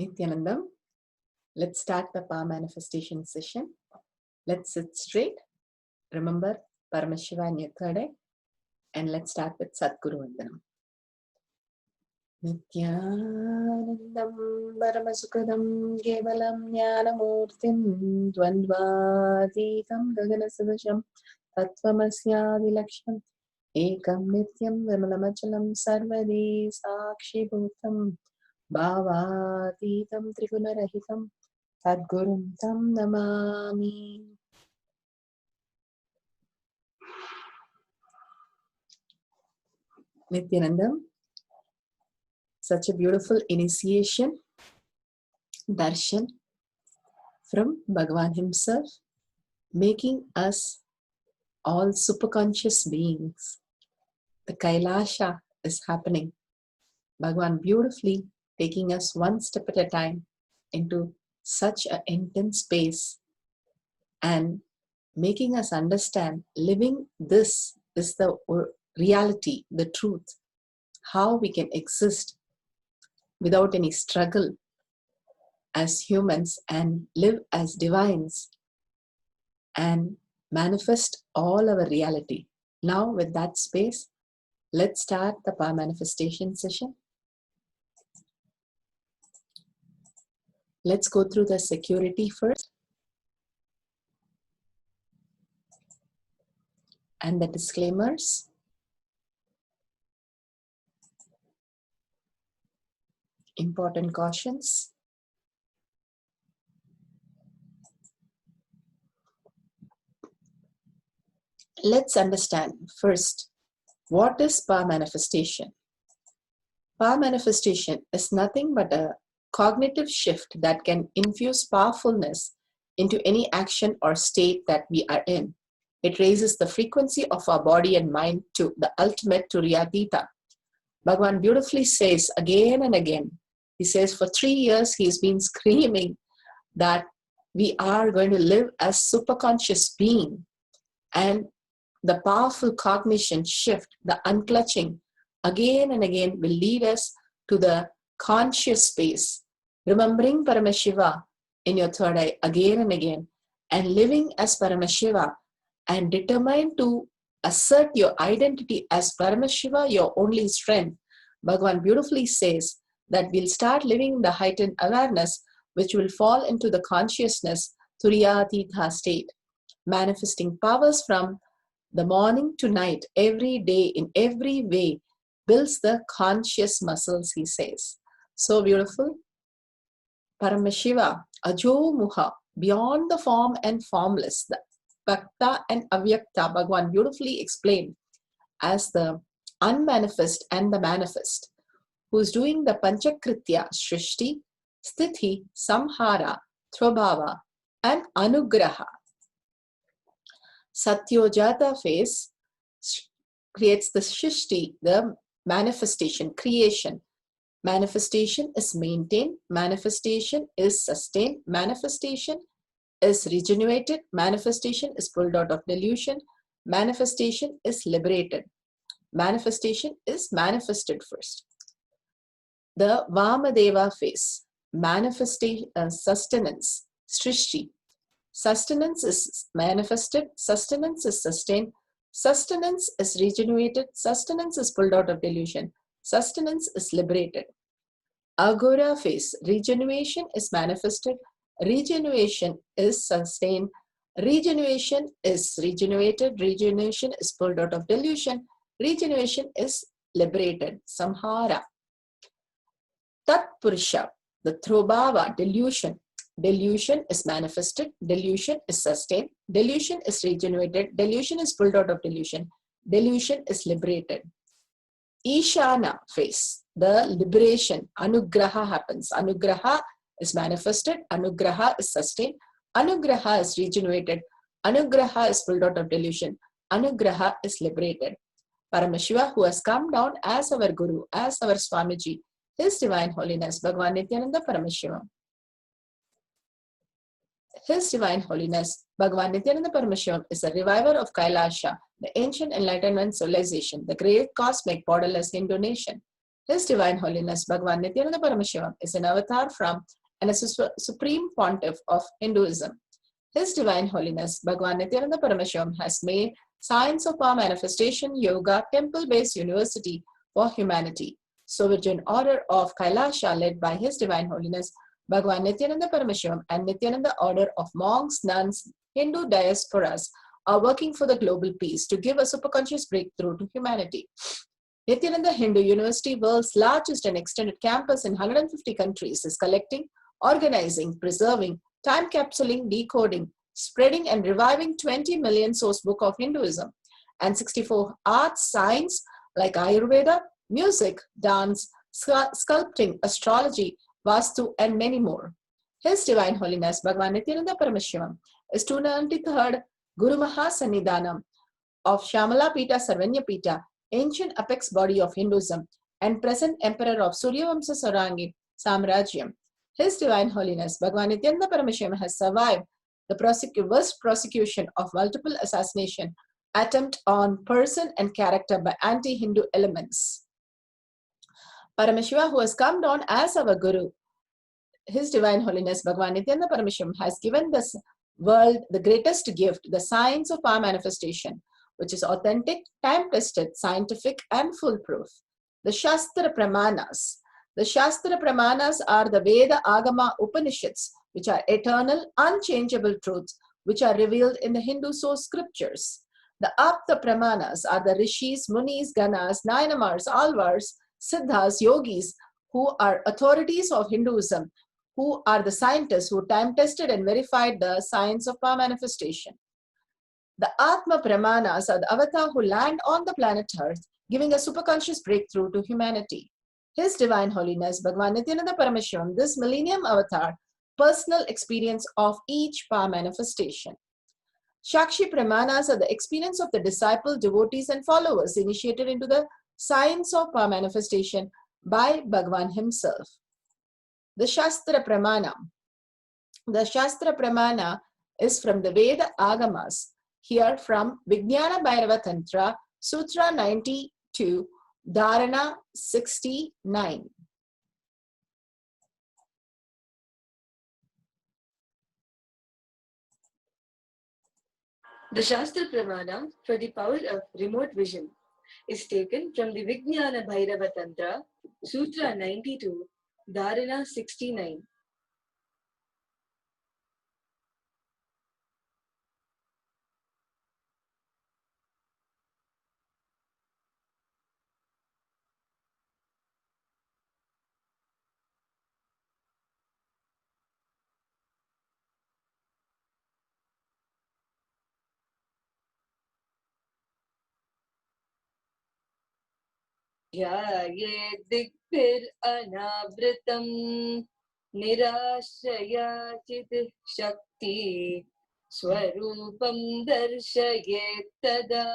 Nithyananda, let's start the power manifestation session. Let's sit straight. Remember Paramashiva in your third eye. And let's start with Sadguru Vandanam. Nithyanandam Paramasukadam Kevalam Jnanamurtim Dvandvatitam Gaganasadasham Tattvamasyadilaksham Ekam Nityam Vimalamachalam Sarvadi Sakshi Bhutam Bhavatitam Trigunarahitam Sadgurum Tam Namami. Nithyanandam, such a beautiful initiation, darshan from Bhagavan himself, making us all superconscious beings. The KAILASA is happening. Bhagavan beautifully taking us one step at a time into such an intense space and making us understand living this is the reality, the truth, how we can exist without any struggle as humans and live as divines and manifest all our reality. Now with that space, let's start the power manifestation session. Let's go through the security first and the disclaimers. Important cautions. Let's understand first, what is power manifestation? Power manifestation is nothing but a cognitive shift that can infuse powerfulness into any action or state that we are in. It raises the frequency of our body and mind to the ultimate Turiyatita. Bhagavan beautifully says again and again, he says for 3 years he's been screaming that we are going to live as superconscious being, and the powerful cognition shift, the unclutching, again and again will lead us to the conscious space, remembering Paramashiva in your third eye again and again, and living as Paramashiva and determined to assert your identity as Paramashiva, your only strength. Bhagavan beautifully says that we'll start living the heightened awareness which will fall into the consciousness Turiyatita state, manifesting powers from the morning to night, every day, in every way, builds the conscious muscles, he says. So beautiful. Paramashiva, Ajo Muha, beyond the form and formless, the Bhakta and Avyakta, Bhagavan beautifully explained as the unmanifest and the manifest, who is doing the Panchakritya, Shrishti, Sthiti, Samhara, Throbhava, and Anugraha. Satyojata phase creates the Shrishti, the manifestation, creation. Manifestation is maintained, manifestation is sustained, manifestation is regenerated, manifestation is pulled out of delusion, manifestation is liberated. Manifestation is manifested first. The Vamadeva phase, manifestation, sustenance, Srishti. Sustenance is manifested, sustenance is sustained, sustenance is regenerated, sustenance is pulled out of delusion, sustenance is liberated. Agora phase, regeneration is manifested, regeneration is sustained, regeneration is regenerated, regeneration is pulled out of delusion, regeneration is liberated. Samhara. Tat Purusha, the Throbhava, delusion. Delusion is manifested, delusion is sustained, delusion is regenerated, delusion is pulled out of delusion, delusion is liberated. Ishana phase, the liberation, Anugraha happens. Anugraha is manifested, Anugraha is sustained, Anugraha is regenerated, Anugraha is pulled out of delusion, Anugraha is liberated. Paramashiva, who has come down as our Guru, as our Swamiji, His Divine Holiness, Bhagavan Nithyananda Paramashiva. His Divine Holiness, Bhagavan Nithyananda Paramashivam, is a reviver of KAILASA, the ancient enlightenment civilization, the great cosmic borderless Hindu nation. His Divine Holiness Bhagavan Nithyananda Paramashivam is an avatar from and a supreme pontiff of Hinduism. His Divine Holiness Bhagavan Nithyananda Paramashivam has made Science of Power Manifestation Yoga Temple-based University for Humanity. Sovereign Order of KAILASA, led by His Divine Holiness Bhagavan Nithyananda Paramashivam and Nithyananda Order of Monks, Nuns, Hindu diasporas are working for the global peace to give a superconscious breakthrough to humanity. Nithyananda Hindu University, world's largest and extended campus in 150 countries, is collecting, organizing, preserving, time capsuling, decoding, spreading and reviving 20 million source book of Hinduism and 64 arts, science like Ayurveda, music, dance, sculpting, astrology, Vastu, and many more. His Divine Holiness Bhagavan Nithyananda Paramashivam is 293rd Guru Mahasannidhanam of Shamala Pita Sarvanya Pita, ancient apex body of Hinduism and present emperor of Suryavamsa Sarangi Samrajyam. His Divine Holiness Bhagavan Nithyananda Paramashivam has survived the worst prosecution of multiple assassination attempt on person and character by anti-Hindu elements. Paramashiva, who has come down as our Guru, His Divine Holiness Bhagavan Nithyananda Paramashivam has given this world the greatest gift, the science of power manifestation, which is authentic, time-tested, scientific, and foolproof. The Shastra Pramanas. The Shastra Pramanas are the Veda, Agama, Upanishads, which are eternal, unchangeable truths, which are revealed in the Hindu source scriptures. The Apta Pramanas are the Rishis, Munis, Ganas, Nayanamars, Alvars, Siddhas, Yogis, who are authorities of Hinduism, who are the scientists who time-tested and verified the science of power manifestation. The Atma Pramanas are the avatar who land on the planet Earth, giving a superconscious breakthrough to humanity. His Divine Holiness Bhagavan Nithyananda Paramashivam, this millennium avatar, personal experience of each power manifestation. Shakshi Pramanas are the experience of the disciple, devotees, and followers initiated into the science of power manifestation by Bhagavan himself. The Shastra Pramana. The Shastra Pramana is from the Veda Agamas, here from Vijnana Bhairava Tantra, Sutra 92, Dharana 69. The Shastra Pramana for the power of remote vision is taken from the Vijnana Bhairava Tantra, Sutra 92, Dharana 69. ध्याये दिग्भिरनावृतं निराश्रया चित् शक्ति स्वरूपं दर्शयेत् तदा.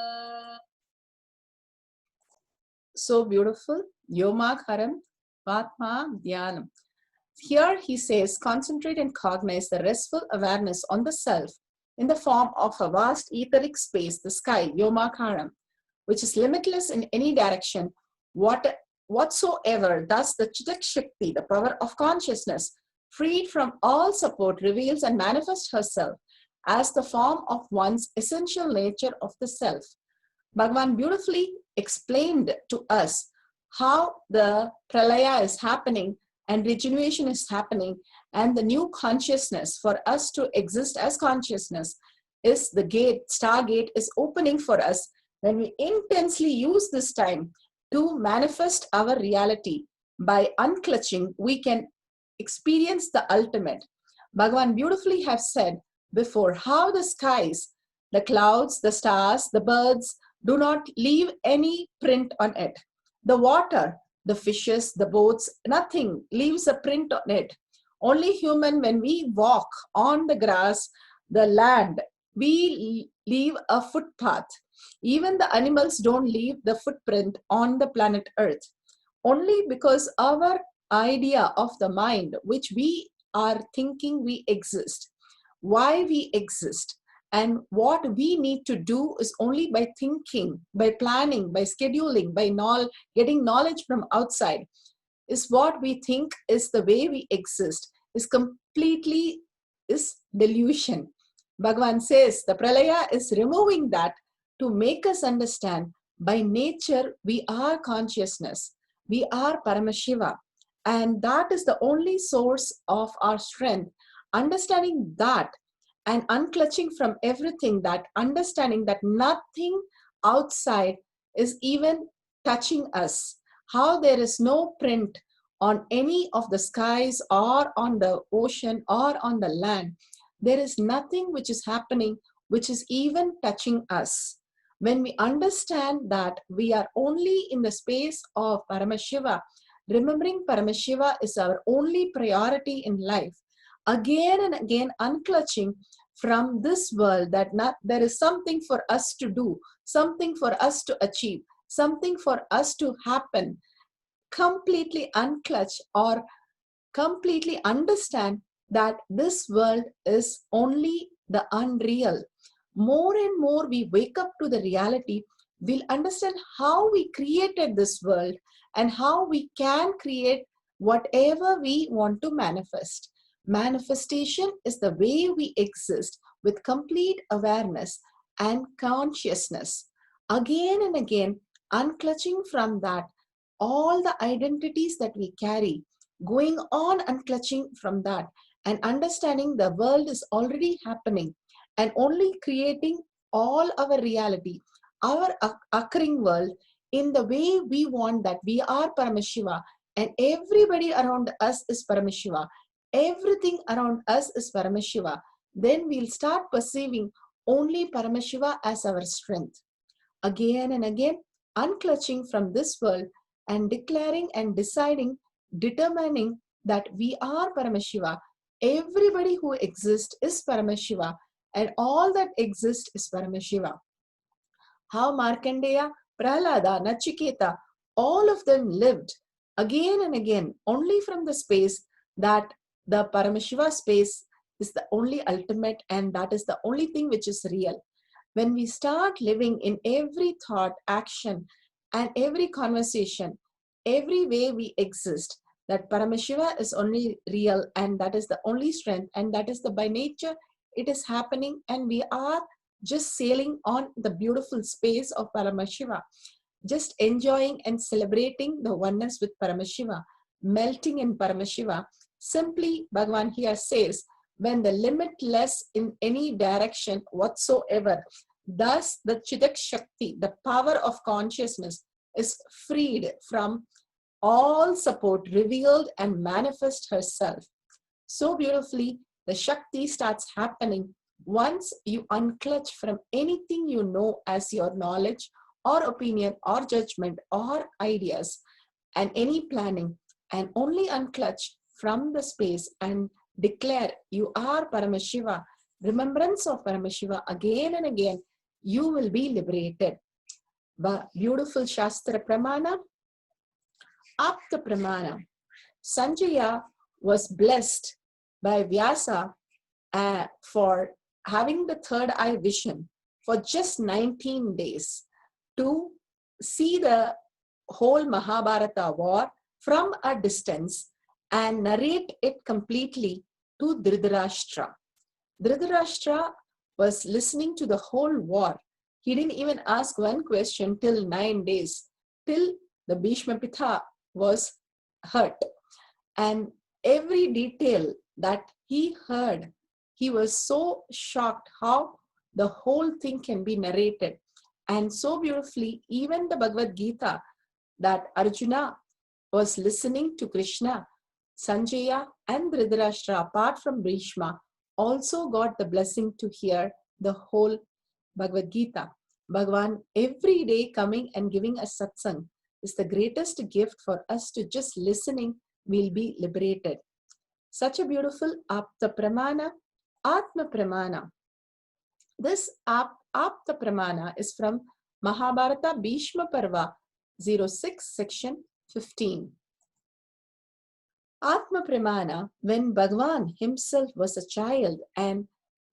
So beautiful. Yomakharam Patma Dhyanam. Here he says, concentrate and cognize the restful awareness on the self in the form of a vast etheric space, the sky, Yomakaram, which is limitless in any direction, whatsoever. Thus the Chitak Shakti, the power of consciousness, freed from all support, reveals and manifests herself as the form of one's essential nature of the self. Bhagavan beautifully explained to us how the pralaya is happening and regeneration is happening, and the new consciousness for us to exist as consciousness is the gate, stargate is opening for us when we intensely use this time to manifest our reality. By unclutching, we can experience the ultimate. Bhagavan beautifully have said before how the skies, the clouds, the stars, the birds do not leave any print on it. The water, the fishes, the boats, nothing leaves a print on it. Only human, when we walk on the grass, the land, we leave a footpath. Even the animals don't leave the footprint on the planet Earth. Only because our idea of the mind, which we are thinking we exist, why we exist, And what we need to do is only by thinking, by planning, by scheduling, by getting knowledge from outside, is what we think is the way we exist, is completely is delusion. Bhagavan says the pralaya is removing that to make us understand by nature we are consciousness, we are Paramashiva, and that is the only source of our strength. Understanding that and unclutching from everything, that understanding that nothing outside is even touching us, how there is no print on any of the skies or on the ocean or on the land. There is nothing which is happening which is even touching us. When we understand that we are only in the space of Paramashiva, remembering Paramashiva is our only priority in life, again and again unclutching from this world, that there is something for us to do, something for us to achieve, something for us to happen, completely unclutch or completely understand that this world is only the unreal. More and more we wake up to the reality, we'll understand how we created this world and how we can create whatever we want to manifest. Manifestation is the way we exist with complete awareness and consciousness. Again and again, unclutching from that, all the identities that we carry, going on unclutching from that, and understanding the world is already happening and only creating all our reality, our occurring world in the way we want, that we are Paramashiva and everybody around us is Paramashiva. Everything around us is Paramashiva. Then we'll start perceiving only Paramashiva as our strength. Again and again, unclutching from this world and declaring and deciding, determining that we are Paramashiva. Everybody who exists is Paramashiva and all that exists is Paramashiva. How Markandeya, Prahlada, Nachiketa, all of them lived again and again only from the space that the Paramashiva space is the only ultimate and that is the only thing which is real. When we start living in every thought, action, and every conversation, every way we exist, that Paramashiva is only real and that is the only strength and that is the by nature it is happening, and we are just sailing on the beautiful space of Paramashiva, just enjoying and celebrating the oneness with Paramashiva, melting in Paramashiva. Simply, Bhagavan here says, when the limitless in any direction whatsoever, thus the Chidak Shakti, the power of consciousness, is freed from all support, revealed and manifest herself. So beautifully, the Shakti starts happening once you unclutch from anything you know as your knowledge or opinion or judgment or ideas and any planning, and only unclutch from the space and declare you are Paramashiva, remembrance of Paramashiva again and again, you will be liberated. But beautiful Shastra Pramana, Apta Pramana. Sanjaya was blessed by Vyasa for having the third eye vision for just 19 days to see the whole Mahabharata war from a distance and narrate it completely to Dhritarashtra. Dhritarashtra was listening to the whole war. He didn't even ask one question till 9 days, till the Bhishma Pitha was hurt. And every detail that he heard, he was so shocked how the whole thing can be narrated. And so beautifully, even the Bhagavad Gita that Arjuna was listening to Krishna, Sanjaya and Dhritarashtra, apart from Bhishma, also got the blessing to hear the whole Bhagavad Gita. Bhagavan every day coming and giving us satsang is the greatest gift for us to just listening, we'll be liberated. Such a beautiful Apta Pramana, Atma Pramana. This Apta Pramana is from Mahabharata Bhishma Parva 06, section 15. Atma Pramana, when Bhagavan himself was a child and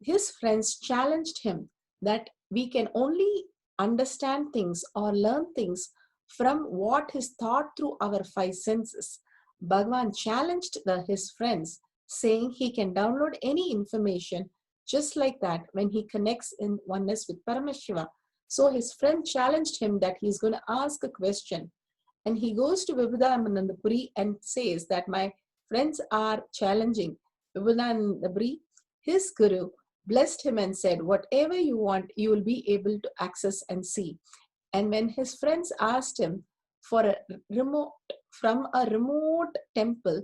his friends challenged him that we can only understand things or learn things from what is thought through our five senses. Bhagavan challenged his friends, saying he can download any information just like that when he connects in oneness with Paramashiva. So his friend challenged him that he's going to ask a question. And he goes to Vibhudanandapuri and says that my friends are challenging Vibhudanandapuri. His guru blessed him and said, whatever you want, you will be able to access and see. And when his friends asked him for from a remote temple,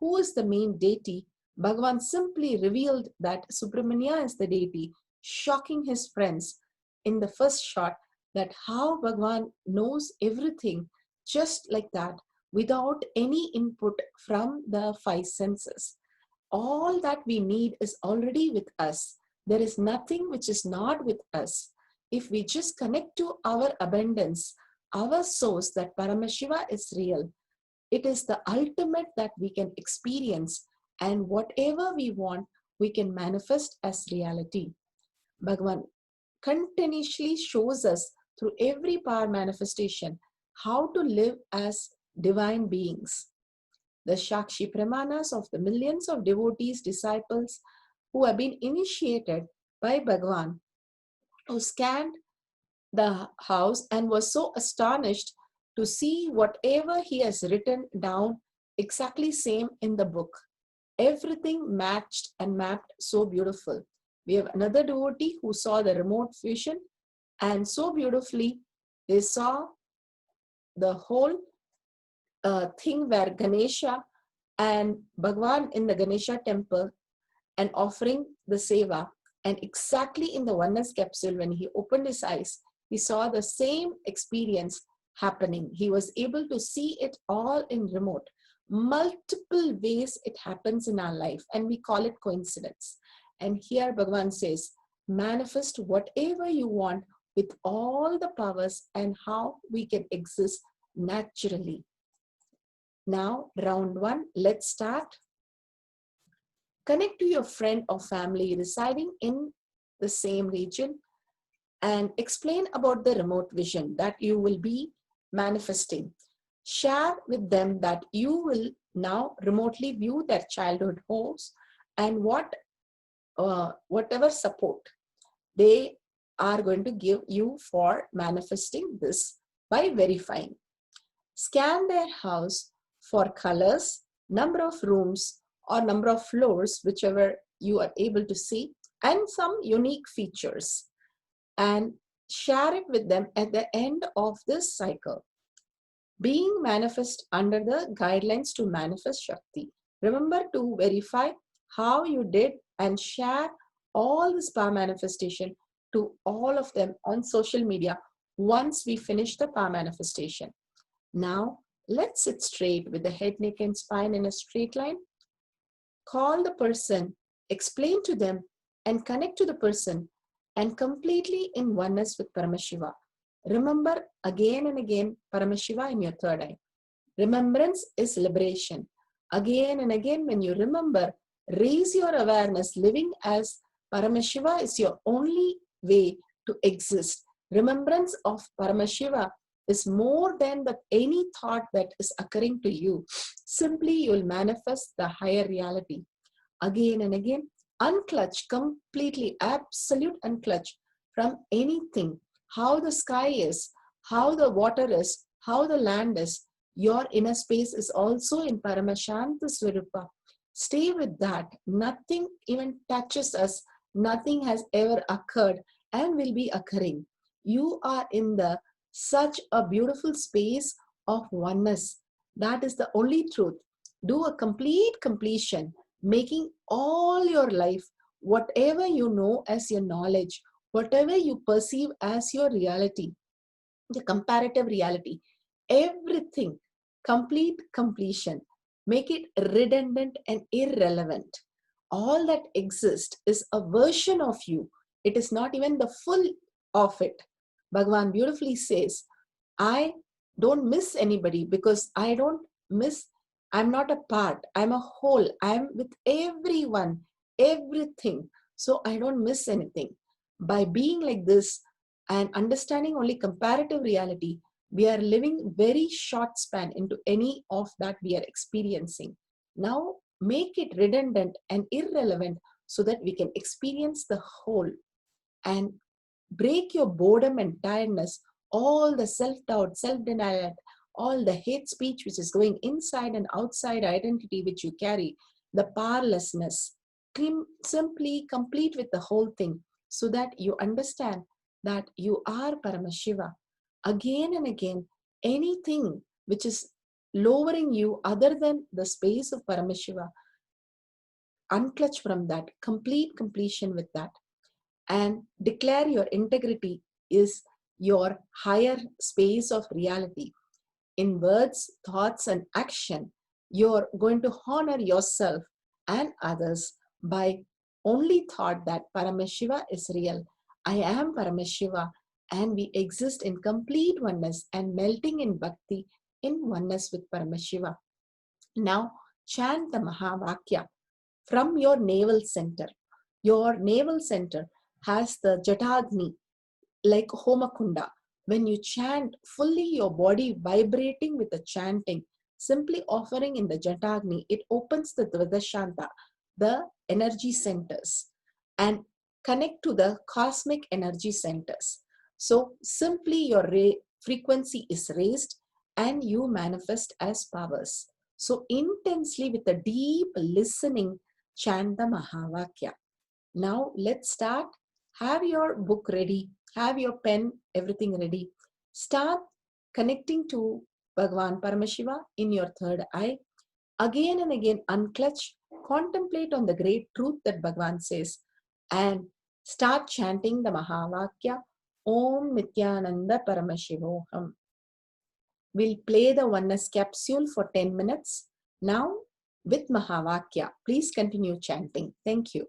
who is the main deity, Bhagavan simply revealed that Subramanya is the deity, shocking his friends in the first shot that how Bhagavan knows everything just like that without any input from the five senses. All that we need is already with us. There is nothing which is not with us. If we just connect to our abundance, our source, that Paramashiva is real, it is the ultimate that we can experience, and whatever we want, we can manifest as reality. Bhagavan continuously shows us through every power manifestation how to live as divine beings. The Shakshi Pramanas of the millions of devotees, disciples who have been initiated by Bhagavan, who scanned the house and was so astonished to see whatever he has written down exactly same in the book. Everything matched and mapped so beautiful. We have another devotee who saw the remote vision, and so beautifully they saw the whole thing where Ganesha and Bhagwan in the Ganesha temple and offering the seva. And exactly in the oneness capsule, when he opened his eyes, he saw the same experience happening. He was able to see it all in remote. Multiple ways it happens in our life, and we call it coincidence. And here Bhagavan says, manifest whatever you want with all the powers and how we can exist naturally. Now, round one, let's start. Connect to your friend or family residing in the same region and explain about the remote vision that you will be manifesting. Share with them that you will now remotely view their childhood homes and whatever support they are going to give you for manifesting this by verifying. Scan their house for colors, number of rooms, or number of floors, whichever you are able to see, and some unique features, and share it with them at the end of this cycle. Being manifest under the guidelines to manifest Shakti. Remember to verify how you did and share all this power manifestation to all of them on social media once we finish the power manifestation. Now, let's sit straight with the head, neck, and spine in a straight line. Call the person, explain to them, and connect to the person, and completely in oneness with Paramashiva. Remember again and again Paramashiva in your third eye. Remembrance is liberation. Again and again, when you remember, raise your awareness. Living as Paramashiva is your only way to exist. Remembrance of Paramashiva is more than any thought that is occurring to you. Simply, you will manifest the higher reality. Again and again, unclutch, completely, absolute unclutch from anything. How the sky is, how the water is, how the land is. Your inner space is also in Paramashanta Swarupa. Stay with that. Nothing even touches us. Nothing has ever occurred and will be occurring. You are in such a beautiful space of oneness. That is the only truth. Do a complete completion, making all your life, whatever you know as your knowledge, whatever you perceive as your reality, the comparative reality, everything, complete completion. Make it redundant and irrelevant. All that exists is a version of you. It is not even the full of it. Bhagavan beautifully says, I don't miss anybody because I don't miss, I'm not a part, I'm a whole, I'm with everyone, everything. so I don't miss anything. By being like this and understanding only comparative reality, we are living very short span into any of that we are experiencing. Now make it redundant and irrelevant so that we can experience the whole, and break your boredom and tiredness, all the self-doubt, self-denial, all the hate speech which is going inside and outside identity which you carry, the powerlessness. Simply complete with the whole thing so that you understand that you are Paramashiva. Again and again, anything which is lowering you other than the space of Paramashiva, unclutch from that, complete completion with that, and declare your integrity is your higher space of reality. In words, thoughts, and action, you're going to honor yourself and others by only thought that Paramashiva is real. I am Paramashiva, and we exist in complete oneness and melting in bhakti in oneness with Paramashiva. Now chant the Mahavakya from your navel center. Your navel center has the Jatagni like Homakunda. When you chant fully, your body vibrating with the chanting, simply offering in the Jatagni, it opens the Dvadashanta, the energy centers, and connect to the cosmic energy centers. So simply your frequency is raised and you manifest as powers. So intensely with a deep listening, chant the Mahavakya. Now let's start. Have your book ready, have your pen, everything ready. Start connecting to Bhagavan Paramashiva in your third eye. Again and again, unclutch, contemplate on the great truth that Bhagavan says, and start chanting the Mahavakya, Om Nithyananda Paramashivoham. We'll play the oneness capsule for 10 minutes. Now, with Mahavakya, please continue chanting. Thank you.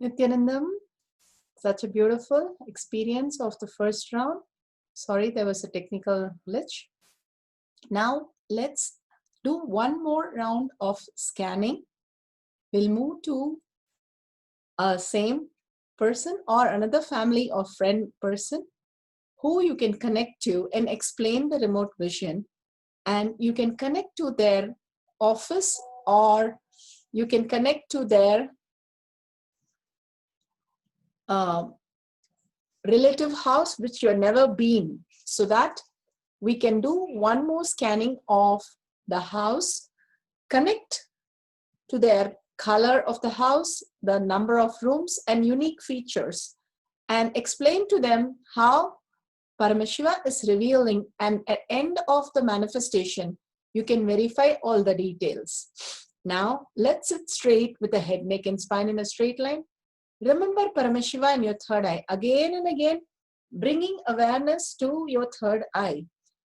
Nithyanandam, such a beautiful experience of the first round. Sorry, there was a technical glitch. Now let's do one more round of scanning. We'll move to a same person or another family or friend person who you can connect to and explain the remote vision, and you can connect to their office or you can connect to their relative house which you've never been, so that we can do one more scanning of the house, connect to their color of the house, the number of rooms and unique features, and explain to them how Paramashiva is revealing, and at end of the manifestation, you can verify all the details. Now, let's sit straight with the head, neck and spine in a straight line. Remember Paramashiva in your third eye. Again and again, bringing awareness to your third eye.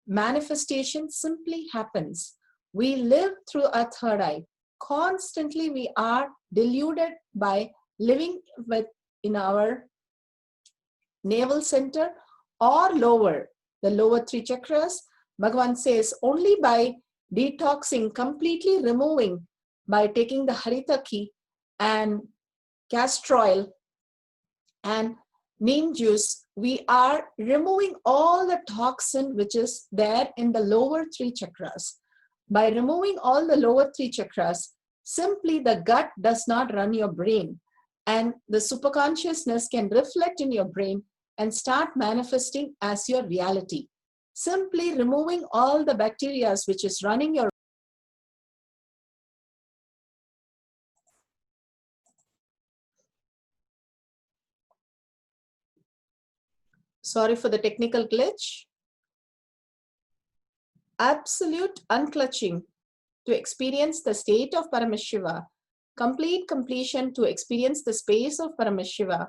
Manifestation simply happens. We live through our third eye. Constantly we are deluded by living in our navel center or lower, the lower three chakras. Bhagavan says only by detoxing, completely removing, by taking the haritaki and castor oil and neem juice, we are removing all the toxin which is there in the lower three chakras. By removing all the lower three chakras, simply the gut does not run your brain, and the superconsciousness can reflect in your brain and start manifesting as your reality. Simply removing all the bacteria which is running your. Sorry for the technical glitch. Absolute unclutching to experience the state of Paramashiva. Complete completion to experience the space of Paramashiva.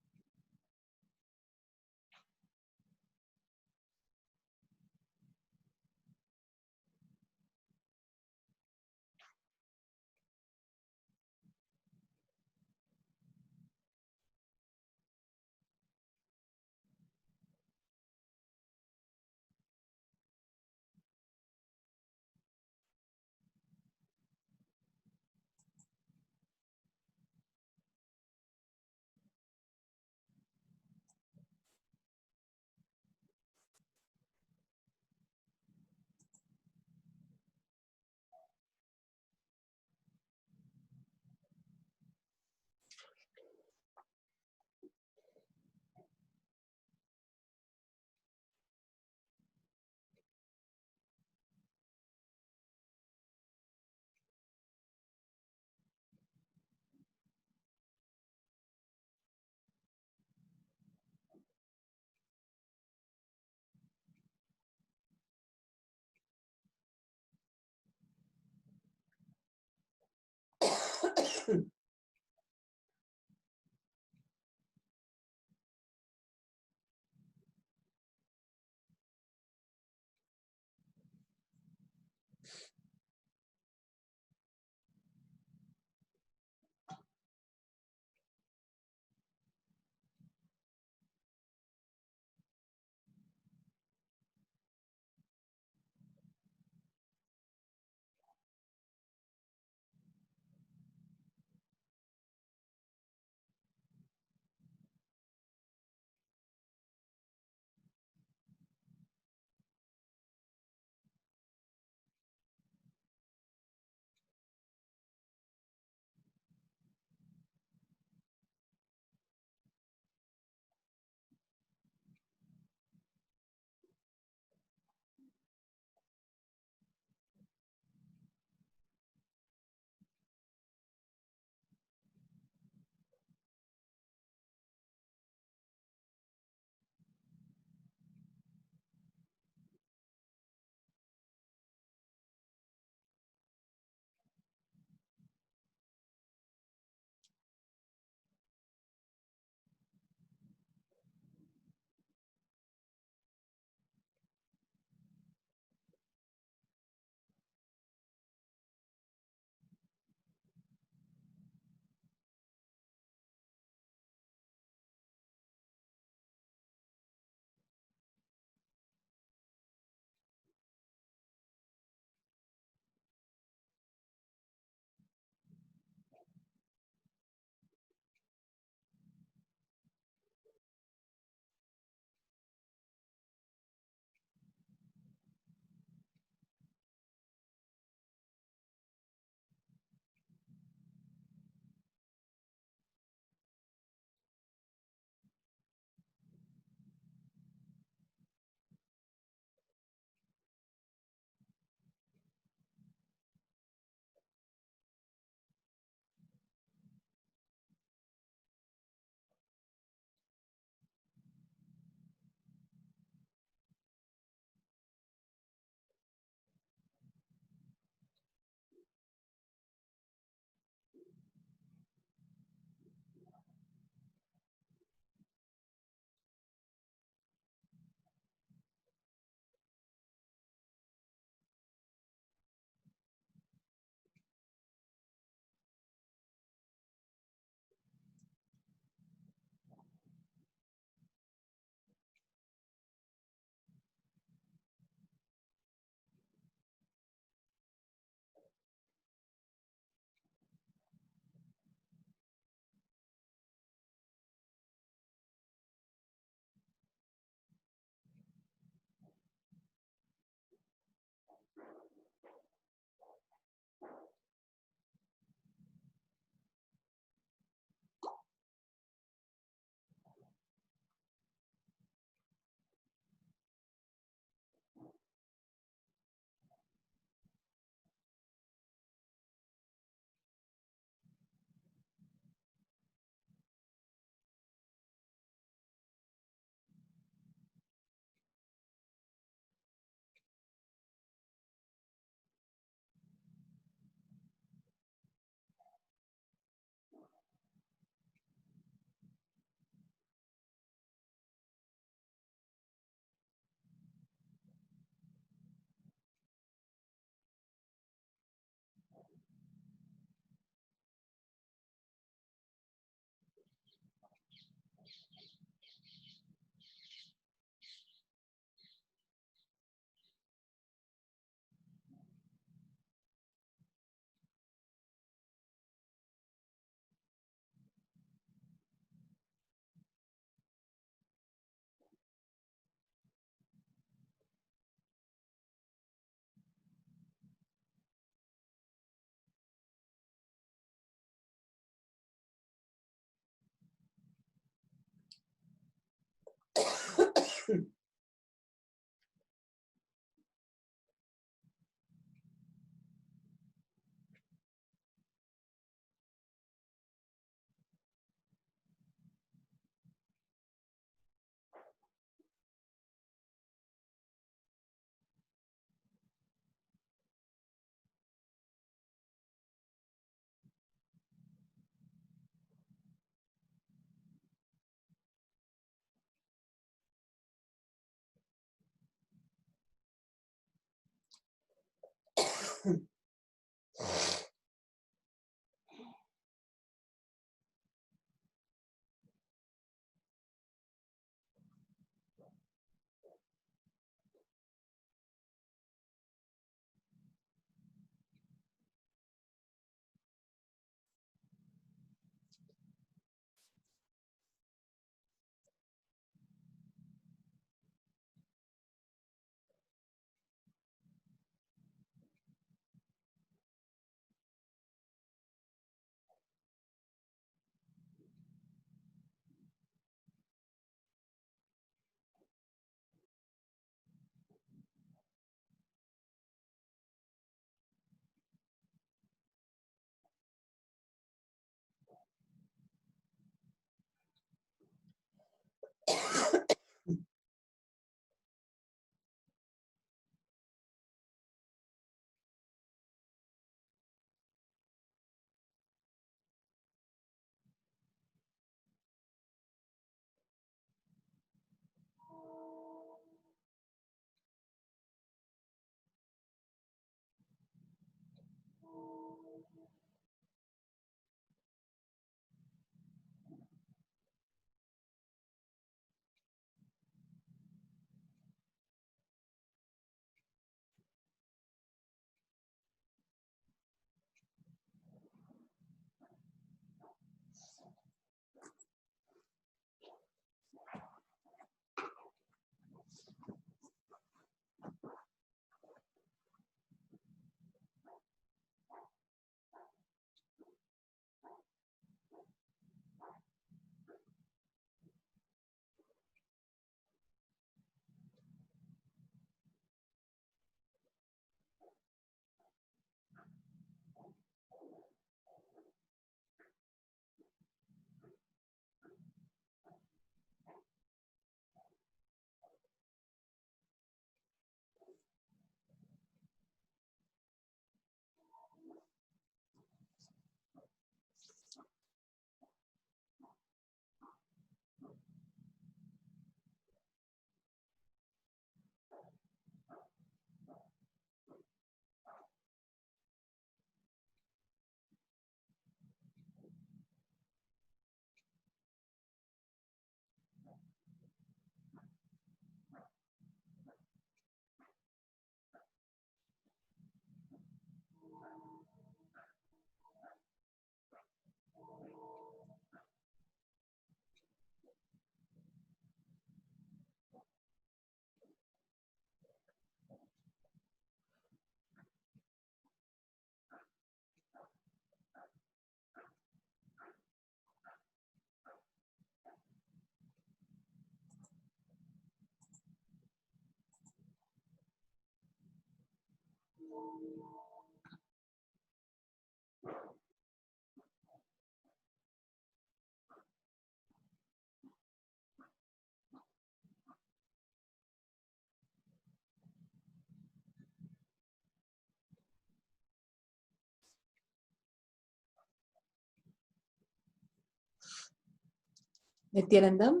Nithyanandam?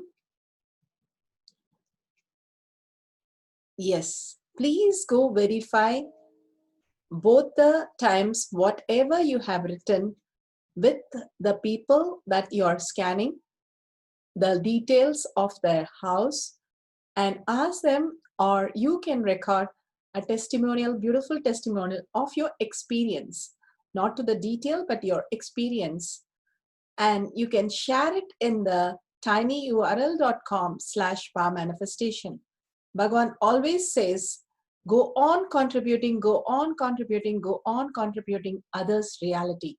Yes. Please go verify both the times whatever you have written with the people that you are scanning, the details of their house, and ask them, or you can record a testimonial, beautiful testimonial of your experience, not to the detail, but your experience. And you can share it in the tinyurl.com/power manifestation. Bhagavan always says, go on contributing, go on contributing, go on contributing others' reality.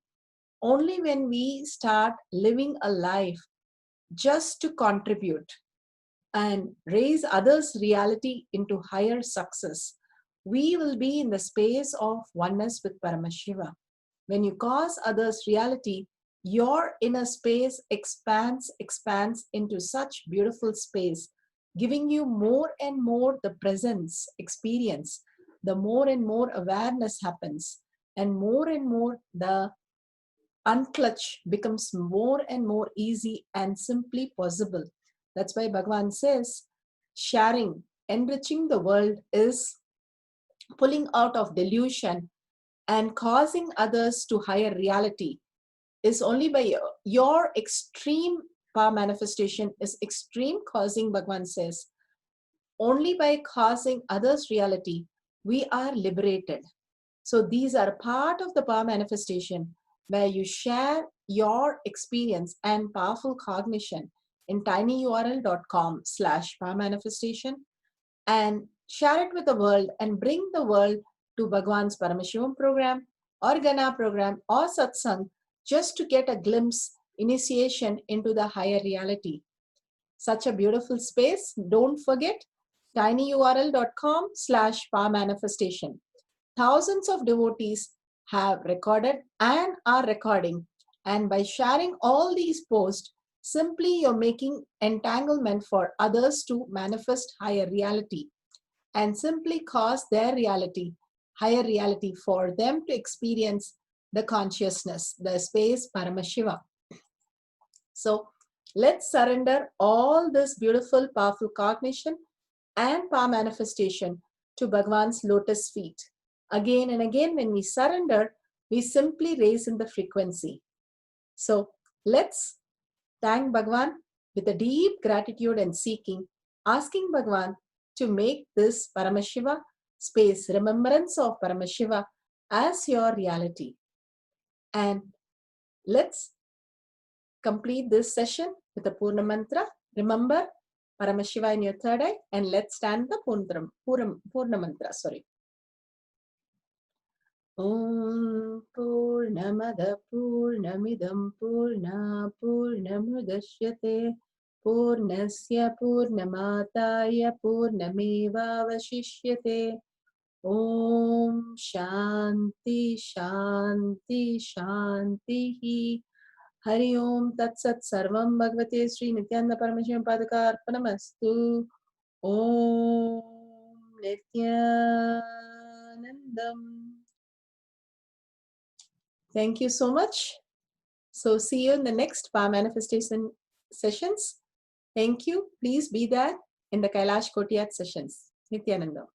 Only when we start living a life just to contribute, and raise others' reality into higher success, we will be in the space of oneness with Paramashiva. When you cause others' reality, your inner space expands into such beautiful space, giving you more and more the presence experience. The more and more awareness happens, and more the unclutch becomes more and more easy and simply possible. That's why Bhagavan says, sharing, enriching the world is pulling out of delusion and causing others to higher reality is only by your extreme power manifestation is extreme causing, Bhagavan says. Only by causing others reality, we are liberated. So these are part of the power manifestation where you share your experience and powerful cognition in tinyurl.com/power manifestation and share it with the world and bring the world to Bhagwan's Paramashivam program or Gana program or Satsang just to get a glimpse, initiation into the higher reality. Such a beautiful space. Don't forget tinyurl.com/power manifestation. Thousands of devotees have recorded and are recording. And by sharing all these posts, simply you're making entanglement for others to manifest higher reality and simply cause their reality, higher reality for them to experience the consciousness, the space Paramashiva. So let's surrender all this beautiful, powerful cognition and power manifestation to Bhagwan's lotus feet. Again and again, when we surrender, we simply raise in the frequency. So let's thank Bhagwan with a deep gratitude and seeking, asking Bhagwan to make this Paramashiva space, remembrance of Paramashiva as your reality. And let's complete this session with a Purna Mantra. Remember Paramashiva in your third eye and let's stand the Purna Mantra. Om Purnamada Purnamidam Purna Purnamudashyate Purnasya Purnamataya Purnameva Vashishyate. Om Shanti Shanti Shanti. Hari Om Tat Sat Sarvam Bhagavate Sri Nithyananda Paramashivam Padaka Arpanamastu. Om Nithyanandam. Thank you so much. So see you in the next power manifestation sessions. Thank you. Please be there in the Kailash Kotiyat sessions. Nithyananda.